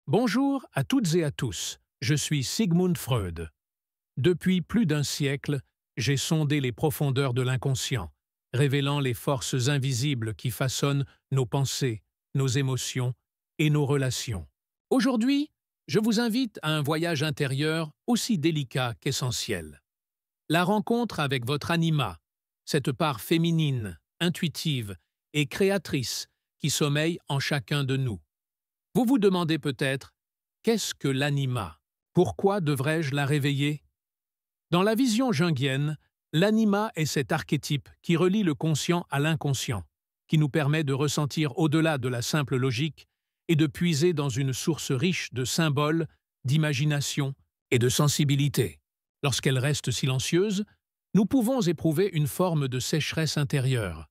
Bonjour à toutes et à tous, je suis Sigmund Freud. Depuis plus d'un siècle, j'ai sondé les profondeurs de l'inconscient, révélant les forces invisibles qui façonnent nos pensées, nos émotions et nos relations. Aujourd'hui, je vous invite à un voyage intérieur aussi délicat qu'essentiel. La rencontre avec votre anima, cette part féminine, intuitive et créatrice qui sommeille en chacun de nous. Vous vous demandez peut-être, qu'est-ce que l'anima? Pourquoi devrais-je la réveiller? Dans la vision jungienne, l'anima est cet archétype qui relie le conscient à l'inconscient, qui nous permet de ressentir au-delà de la simple logique et de puiser dans une source riche de symboles, d'imagination et de sensibilité. Lorsqu'elle reste silencieuse, nous pouvons éprouver une forme de sécheresse intérieure,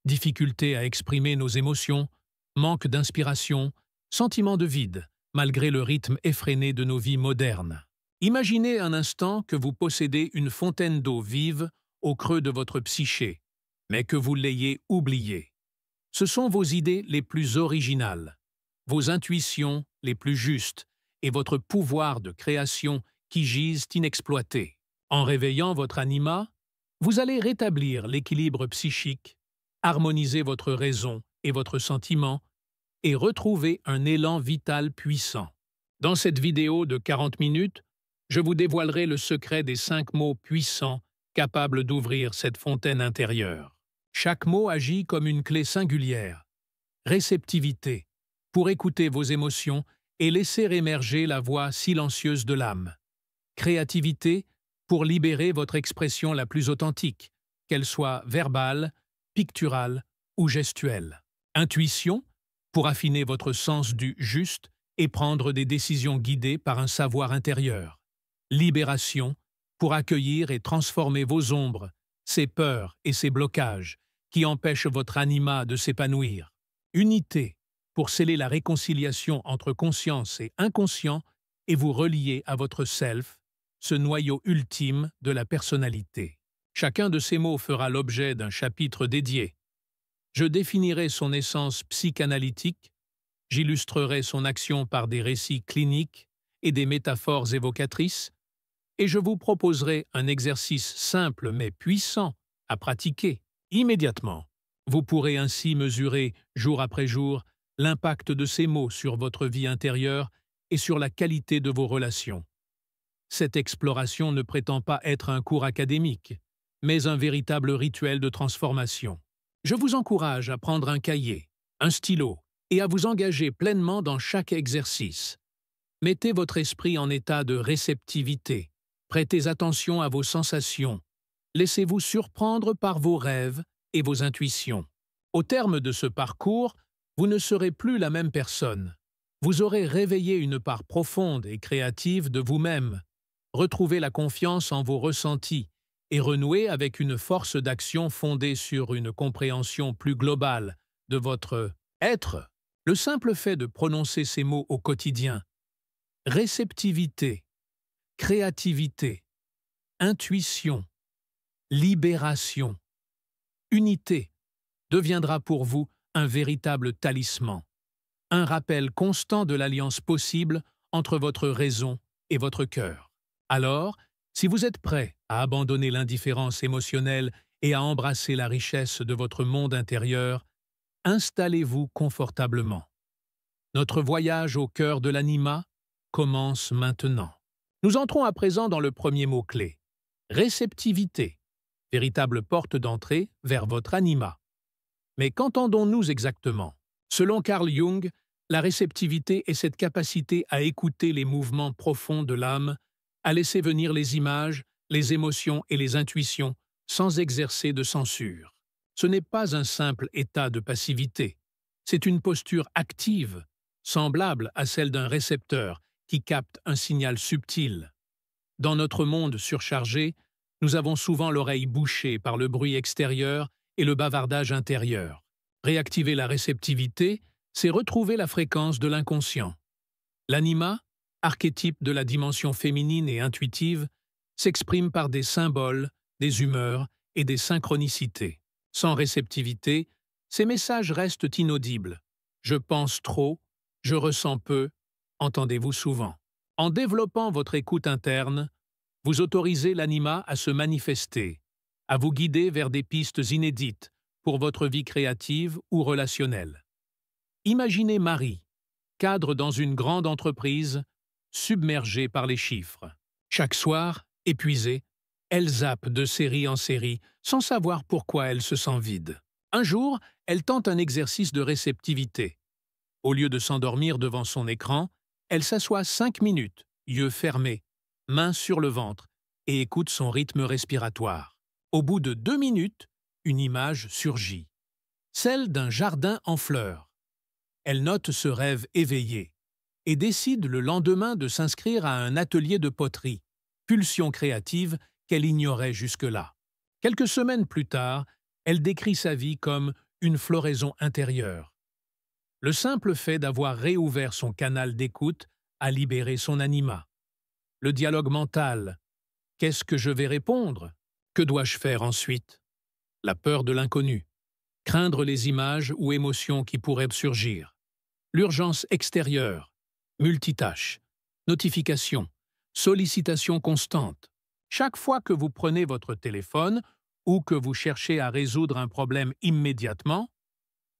difficulté à exprimer nos émotions, manque d'inspiration, sentiment de vide, malgré le rythme effréné de nos vies modernes. Imaginez un instant que vous possédez une fontaine d'eau vive au creux de votre psyché, mais que vous l'ayez oubliée. Ce sont vos idées les plus originales, vos intuitions les plus justes et votre pouvoir de création qui gisent inexploités. En réveillant votre anima, vous allez rétablir l'équilibre psychique, harmoniser votre raison et votre sentiment, et retrouver un élan vital puissant. Dans cette vidéo de 40 minutes, je vous dévoilerai le secret des 5 mots puissants capables d'ouvrir cette fontaine intérieure. Chaque mot agit comme une clé singulière. Réceptivité, pour écouter vos émotions et laisser émerger la voix silencieuse de l'âme. Créativité, pour libérer votre expression la plus authentique, qu'elle soit verbale, picturale ou gestuelle. Intuition, pour affiner votre sens du juste et prendre des décisions guidées par un savoir intérieur. Libération, pour accueillir et transformer vos ombres, ces peurs et ces blocages qui empêchent votre anima de s'épanouir. Unité, pour sceller la réconciliation entre conscience et inconscient et vous relier à votre self, ce noyau ultime de la personnalité. Chacun de ces mots fera l'objet d'un chapitre dédié. Je définirai son essence psychanalytique, j'illustrerai son action par des récits cliniques et des métaphores évocatrices, et je vous proposerai un exercice simple mais puissant à pratiquer immédiatement. Vous pourrez ainsi mesurer, jour après jour, l'impact de ces mots sur votre vie intérieure et sur la qualité de vos relations. Cette exploration ne prétend pas être un cours académique, mais un véritable rituel de transformation. Je vous encourage à prendre un cahier, un stylo et à vous engager pleinement dans chaque exercice. Mettez votre esprit en état de réceptivité, prêtez attention à vos sensations, laissez-vous surprendre par vos rêves et vos intuitions. Au terme de ce parcours, vous ne serez plus la même personne. Vous aurez réveillé une part profonde et créative de vous-même, retrouvé la confiance en vos ressentis, et renouer avec une force d'action fondée sur une compréhension plus globale de votre être. Le simple fait de prononcer ces mots au quotidien, réceptivité, créativité, intuition, libération, unité, deviendra pour vous un véritable talisman, un rappel constant de l'alliance possible entre votre raison et votre cœur. Alors, si vous êtes prêt à abandonner l'indifférence émotionnelle et à embrasser la richesse de votre monde intérieur, installez-vous confortablement. Notre voyage au cœur de l'anima commence maintenant. Nous entrons à présent dans le premier mot-clé, réceptivité, véritable porte d'entrée vers votre anima. Mais qu'entendons-nous exactement? Selon Carl Jung, la réceptivité est cette capacité à écouter les mouvements profonds de l'âme, à laisser venir les images, les émotions et les intuitions sans exercer de censure. Ce n'est pas un simple état de passivité, c'est une posture active, semblable à celle d'un récepteur qui capte un signal subtil. Dans notre monde surchargé, nous avons souvent l'oreille bouchée par le bruit extérieur et le bavardage intérieur. Réactiver la réceptivité, c'est retrouver la fréquence de l'inconscient. L'anima, archétype de la dimension féminine et intuitive, s'exprime par des symboles, des humeurs et des synchronicités. Sans réceptivité, ces messages restent inaudibles. Je pense trop, je ressens peu, entendez-vous souvent. En développant votre écoute interne, vous autorisez l'anima à se manifester, à vous guider vers des pistes inédites pour votre vie créative ou relationnelle. Imaginez Marie, cadre dans une grande entreprise, submergée par les chiffres. Chaque soir, épuisée, elle zappe de série en série, sans savoir pourquoi elle se sent vide. Un jour, elle tente un exercice de réceptivité. Au lieu de s'endormir devant son écran, elle s'assoit 5 minutes, yeux fermés, mains sur le ventre, et écoute son rythme respiratoire. Au bout de 2 minutes, une image surgit. Celle d'un jardin en fleurs. Elle note ce rêve éveillé et décide le lendemain de s'inscrire à un atelier de poterie, pulsion créative qu'elle ignorait jusque-là. Quelques semaines plus tard, elle décrit sa vie comme une floraison intérieure. Le simple fait d'avoir réouvert son canal d'écoute a libéré son anima. Le dialogue mental. Qu'est-ce que je vais répondre? Que dois-je faire ensuite? La peur de l'inconnu. Craindre les images ou émotions qui pourraient surgir. L'urgence extérieure. Multitâche. Notification. Sollicitation constante. Chaque fois que vous prenez votre téléphone ou que vous cherchez à résoudre un problème immédiatement,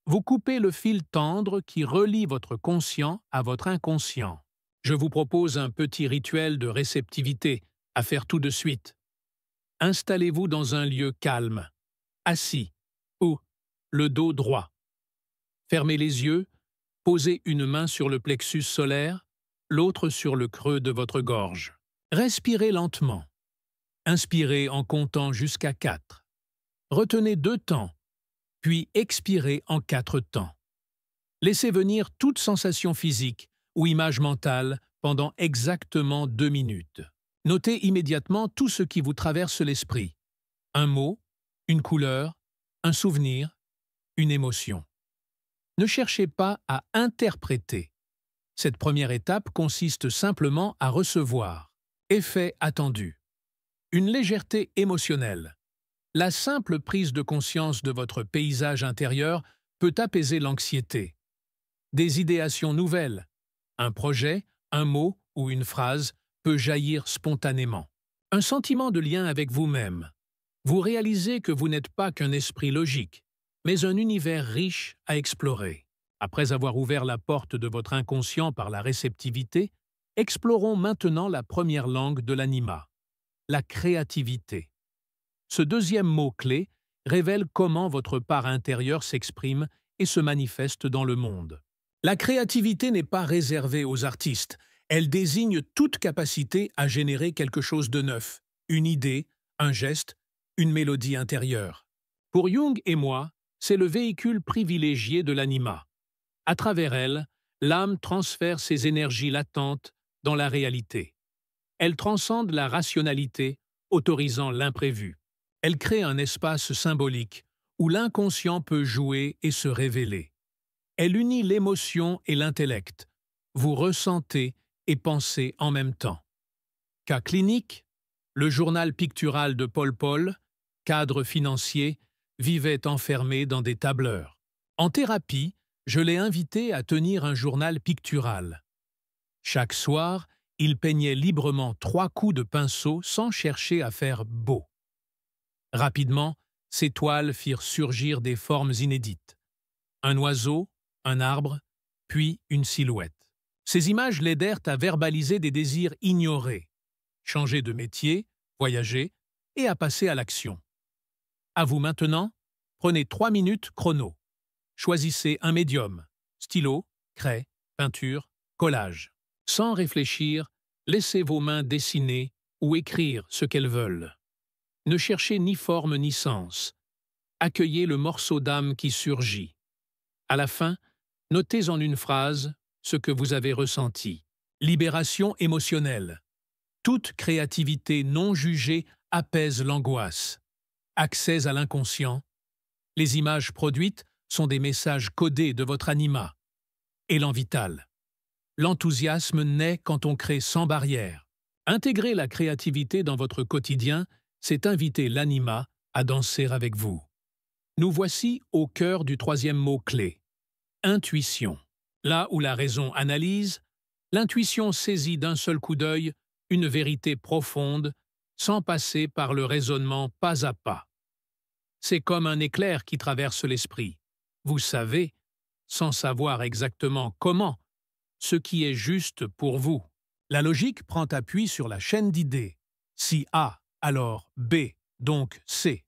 vous coupez le fil tendre qui relie votre conscient à votre inconscient. Je vous propose un petit rituel de réceptivité à faire tout de suite. Installez-vous dans un lieu calme, assis ou le dos droit. Fermez les yeux, posez une main sur le plexus solaire, l'autre sur le creux de votre gorge. Respirez lentement. Inspirez en comptant jusqu'à 4. Retenez 2 temps, puis expirez en 4 temps. Laissez venir toute sensation physique ou image mentale pendant exactement 2 minutes. Notez immédiatement tout ce qui vous traverse l'esprit. Un mot, une couleur, un souvenir, une émotion. Ne cherchez pas à interpréter. Cette première étape consiste simplement à recevoir. Effet attendu. Une légèreté émotionnelle. La simple prise de conscience de votre paysage intérieur peut apaiser l'anxiété. Des idéations nouvelles. Un projet, un mot ou une phrase peut jaillir spontanément. Un sentiment de lien avec vous-même. Vous réalisez que vous n'êtes pas qu'un esprit logique, mais un univers riche à explorer. Après avoir ouvert la porte de votre inconscient par la réceptivité, explorons maintenant la première langue de l'anima, la créativité. Ce deuxième mot-clé révèle comment votre part intérieure s'exprime et se manifeste dans le monde. La créativité n'est pas réservée aux artistes. Elle désigne toute capacité à générer quelque chose de neuf, une idée, un geste, une mélodie intérieure. Pour Jung et moi, c'est le véhicule privilégié de l'anima. À travers elle, l'âme transfère ses énergies latentes dans la réalité. Elle transcende la rationalité, autorisant l'imprévu. Elle crée un espace symbolique où l'inconscient peut jouer et se révéler. Elle unit l'émotion et l'intellect. Vous ressentez et pensez en même temps. Cas clinique, le journal pictural de Paul Paul, cadre financier, vivait enfermé dans des tableurs. En thérapie, je l'ai invité à tenir un journal pictural. Chaque soir, il peignait librement 3 coups de pinceau sans chercher à faire beau. Rapidement, ses toiles firent surgir des formes inédites. Un oiseau, un arbre, puis une silhouette. Ces images l'aidèrent à verbaliser des désirs ignorés, changer de métier, voyager et à passer à l'action. À vous maintenant, prenez 3 minutes chrono. Choisissez un médium, stylo, craie, peinture, collage. Sans réfléchir, laissez vos mains dessiner ou écrire ce qu'elles veulent. Ne cherchez ni forme ni sens. Accueillez le morceau d'âme qui surgit. À la fin, notez en une phrase ce que vous avez ressenti. Libération émotionnelle. Toute créativité non jugée apaise l'angoisse. Accès à l'inconscient. Les images produites sont des messages codés de votre anima. Élan vital. L'enthousiasme naît quand on crée sans barrière. Intégrer la créativité dans votre quotidien, c'est inviter l'anima à danser avec vous. Nous voici au cœur du troisième mot-clé. Intuition. Là où la raison analyse, L'intuition saisit d'un seul coup d'œil une vérité profonde, sans passer par le raisonnement pas à pas. C'est comme un éclair qui traverse l'esprit. Vous savez, sans savoir exactement comment, ce qui est juste pour vous. La logique prend appui sur la chaîne d'idées. Si A, alors B, donc C.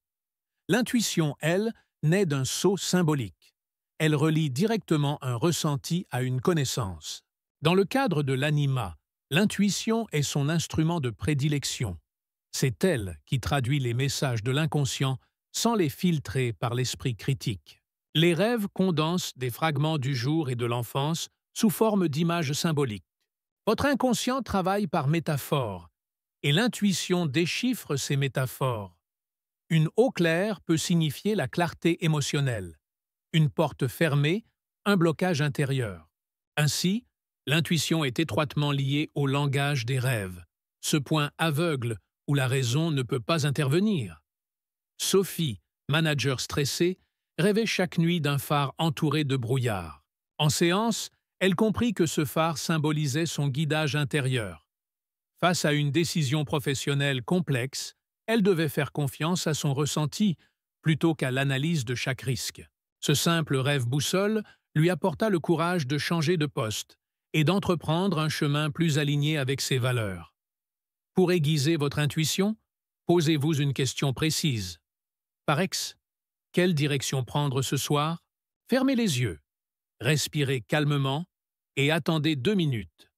L'intuition, elle, naît d'un saut symbolique. Elle relie directement un ressenti à une connaissance. Dans le cadre de l'anima, l'intuition est son instrument de prédilection. C'est elle qui traduit les messages de l'inconscient sans les filtrer par l'esprit critique. Les rêves condensent des fragments du jour et de l'enfance sous forme d'images symboliques. Votre inconscient travaille par métaphore, et l'intuition déchiffre ces métaphores. Une eau claire peut signifier la clarté émotionnelle, une porte fermée, un blocage intérieur. Ainsi, l'intuition est étroitement liée au langage des rêves, ce point aveugle où la raison ne peut pas intervenir. Sophie, manager stressée, rêvait chaque nuit d'un phare entouré de brouillard. En séance, elle comprit que ce phare symbolisait son guidage intérieur. Face à une décision professionnelle complexe, elle devait faire confiance à son ressenti plutôt qu'à l'analyse de chaque risque. Ce simple rêve boussole lui apporta le courage de changer de poste et d'entreprendre un chemin plus aligné avec ses valeurs. Pour aiguiser votre intuition, posez-vous une question précise. Par ex, quelle direction prendre ce soir? Fermez les yeux, respirez calmement et attendez 2 minutes.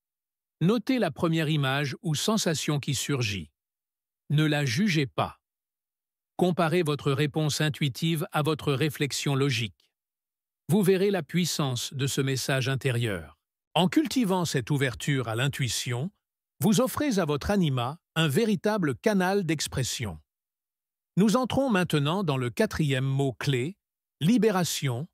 Notez la première image ou sensation qui surgit. Ne la jugez pas. Comparez votre réponse intuitive à votre réflexion logique. Vous verrez la puissance de ce message intérieur. En cultivant cette ouverture à l'intuition, vous offrez à votre anima un véritable canal d'expression. Nous entrons maintenant dans le 4e mot-clé, libération,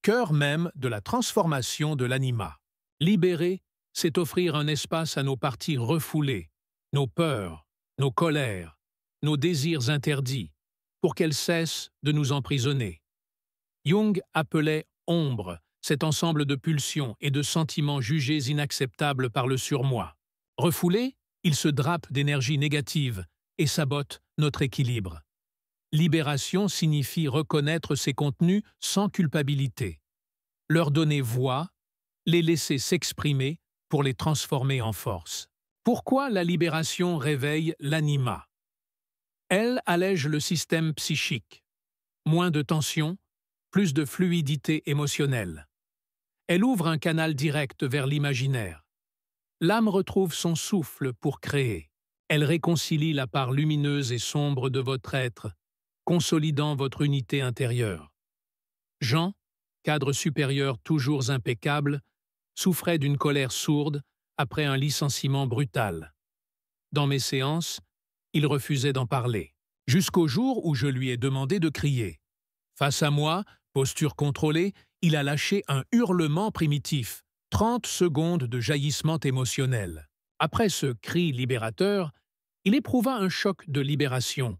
cœur même de la transformation de l'anima. Libérer, c'est offrir un espace à nos parties refoulées, nos peurs, nos colères, nos désirs interdits, pour qu'elles cessent de nous emprisonner. Jung appelait ombre cet ensemble de pulsions et de sentiments jugés inacceptables par le surmoi. Refoulés, ils se drapent d'énergie négative et sabotent notre équilibre. Libération signifie reconnaître ces contenus sans culpabilité, leur donner voix, les laisser s'exprimer pour les transformer en force. Pourquoi la libération réveille l'anima? Elle allège le système psychique. Moins de tension, plus de fluidité émotionnelle. Elle ouvre un canal direct vers l'imaginaire. L'âme retrouve son souffle pour créer. Elle réconcilie la part lumineuse et sombre de votre être, consolidant votre unité intérieure. Jean, cadre supérieur toujours impeccable, souffrait d'une colère sourde après un licenciement brutal. Dans mes séances, il refusait d'en parler, jusqu'au jour où je lui ai demandé de crier. Face à moi, posture contrôlée, il a lâché un hurlement primitif, 30 secondes de jaillissement émotionnel. Après ce cri libérateur, il éprouva un choc de libération.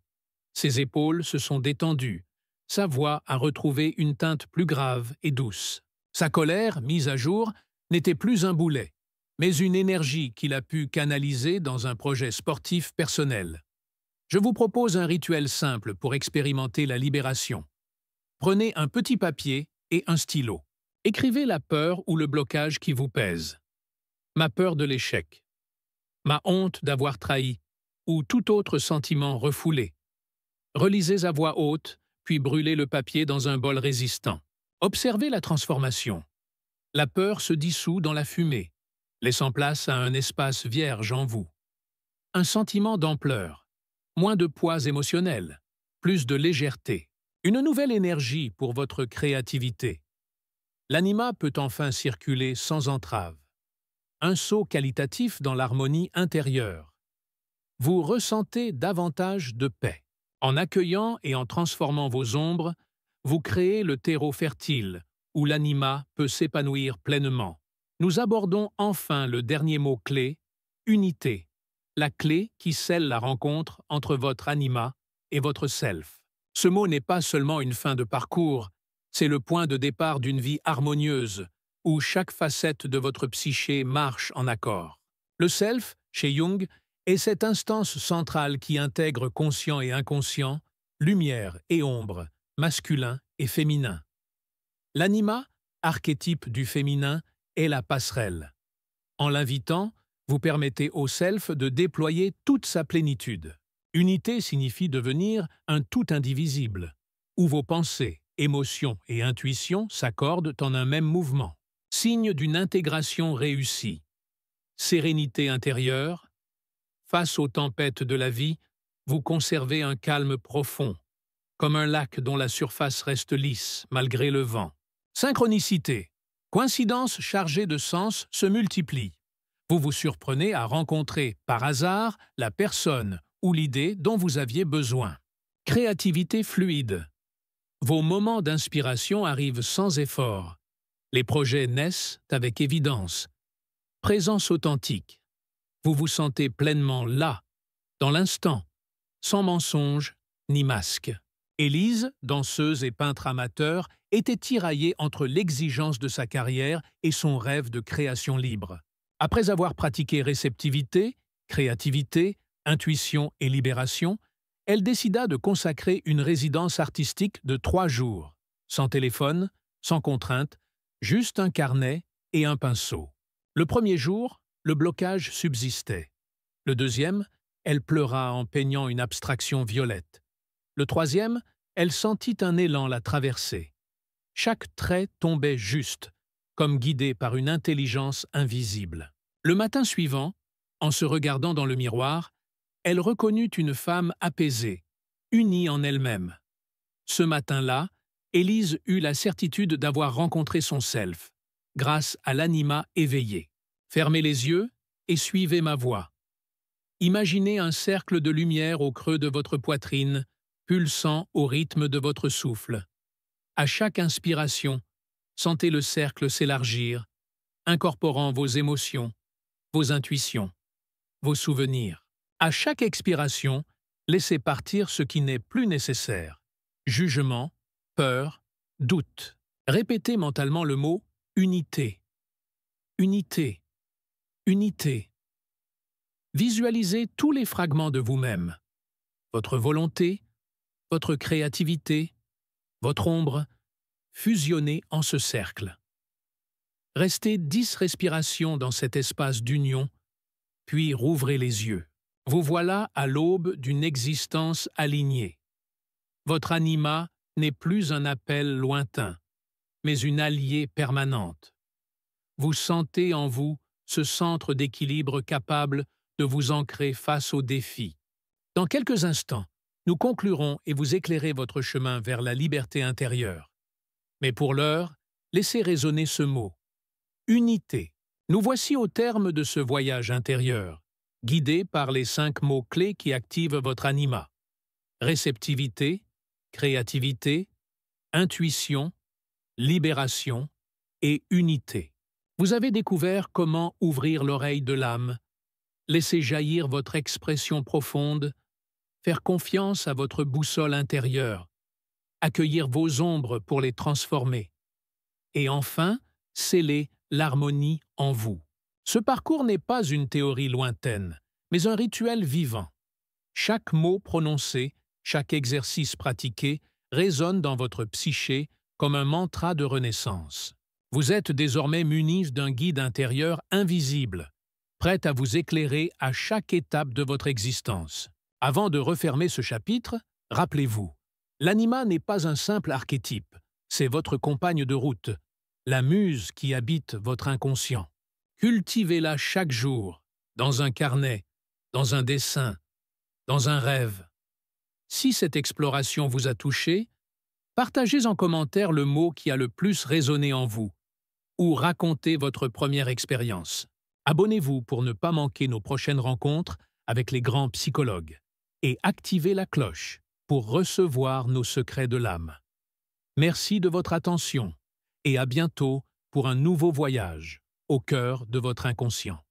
Ses épaules se sont détendues, sa voix a retrouvé une teinte plus grave et douce. Sa colère, mise à jour, n'était plus un boulet, mais une énergie qu'il a pu canaliser dans un projet sportif personnel. Je vous propose un rituel simple pour expérimenter la libération. Prenez un petit papier et un stylo. Écrivez la peur ou le blocage qui vous pèse. Ma peur de l'échec. Ma honte d'avoir trahi, ou tout autre sentiment refoulé. Relisez à voix haute, puis brûlez le papier dans un bol résistant. Observez la transformation. La peur se dissout dans la fumée, laissant place à un espace vierge en vous. Un sentiment d'ampleur, moins de poids émotionnel, plus de légèreté. Une nouvelle énergie pour votre créativité. L'anima peut enfin circuler sans entrave. Un saut qualitatif dans l'harmonie intérieure. Vous ressentez davantage de paix. En accueillant et en transformant vos ombres, vous créez le terreau fertile où l'anima peut s'épanouir pleinement. Nous abordons enfin le dernier mot-clé, unité, la clé qui scelle la rencontre entre votre anima et votre self. Ce mot n'est pas seulement une fin de parcours, c'est le point de départ d'une vie harmonieuse, où chaque facette de votre psyché marche en accord. Le self, chez Jung, est cette instance centrale qui intègre conscient et inconscient, lumière et ombre, masculin et féminin. L'anima, archétype du féminin, est la passerelle. En l'invitant, vous permettez au self de déployer toute sa plénitude. Unité signifie devenir un tout indivisible, où vos pensées, émotions et intuitions s'accordent en un même mouvement. Signe d'une intégration réussie. Sérénité intérieure. Face aux tempêtes de la vie, vous conservez un calme profond, comme un lac dont la surface reste lisse malgré le vent. Synchronicité. Coïncidences chargées de sens se multiplient. Vous vous surprenez à rencontrer, par hasard, la personne ou l'idée dont vous aviez besoin. Créativité fluide. Vos moments d'inspiration arrivent sans effort. Les projets naissent avec évidence. Présence authentique. Vous vous sentez pleinement là, dans l'instant, sans mensonge ni masque. Élise, danseuse et peintre amateur, était tiraillée entre l'exigence de sa carrière et son rêve de création libre. Après avoir pratiqué réceptivité, créativité, intuition et libération, elle décida de consacrer une résidence artistique de 3 jours, sans téléphone, sans contrainte, juste un carnet et un pinceau. Le premier jour, le blocage subsistait. Le deuxième, elle pleura en peignant une abstraction violette. Le troisième, elle sentit un élan la traverser. Chaque trait tombait juste, comme guidé par une intelligence invisible. Le matin suivant, en se regardant dans le miroir, elle reconnut une femme apaisée, unie en elle-même. Ce matin-là, Élise eut la certitude d'avoir rencontré son self, grâce à l'anima éveillé. Fermez les yeux et suivez ma voix. Imaginez un cercle de lumière au creux de votre poitrine, pulsant au rythme de votre souffle. À chaque inspiration, sentez le cercle s'élargir, incorporant vos émotions, vos intuitions, vos souvenirs. À chaque expiration, laissez partir ce qui n'est plus nécessaire. Jugement, peur, doute. Répétez mentalement le mot « unité ». Unité. Unité. Visualisez tous les fragments de vous-même. Votre volonté, votre créativité, votre ombre, fusionnés en ce cercle. Restez 10 respirations dans cet espace d'union, puis rouvrez les yeux. Vous voilà à l'aube d'une existence alignée. Votre anima n'est plus un appel lointain, mais une alliée permanente. Vous sentez en vous ce centre d'équilibre capable de vous ancrer face aux défis. Dans quelques instants, nous conclurons et vous éclairez votre chemin vers la liberté intérieure. Mais pour l'heure, laissez résonner ce mot. Unité. Nous voici au terme de ce voyage intérieur, guidé par les 5 mots-clés qui activent votre anima. Réceptivité, créativité, intuition, libération et unité. Vous avez découvert comment ouvrir l'oreille de l'âme, laisser jaillir votre expression profonde, faire confiance à votre boussole intérieure, accueillir vos ombres pour les transformer, et enfin, sceller l'harmonie en vous. Ce parcours n'est pas une théorie lointaine, mais un rituel vivant. Chaque mot prononcé, chaque exercice pratiqué résonne dans votre psyché comme un mantra de renaissance. Vous êtes désormais munis d'un guide intérieur invisible, prêt à vous éclairer à chaque étape de votre existence. Avant de refermer ce chapitre, rappelez-vous, l'anima n'est pas un simple archétype, c'est votre compagne de route, la muse qui habite votre inconscient. Cultivez-la chaque jour, dans un carnet, dans un dessin, dans un rêve. Si cette exploration vous a touché, partagez en commentaire le mot qui a le plus résonné en vous, ou racontez votre première expérience. Abonnez-vous pour ne pas manquer nos prochaines rencontres avec les grands psychologues et activez la cloche pour recevoir nos secrets de l'âme. Merci de votre attention et à bientôt pour un nouveau voyage au cœur de votre inconscient.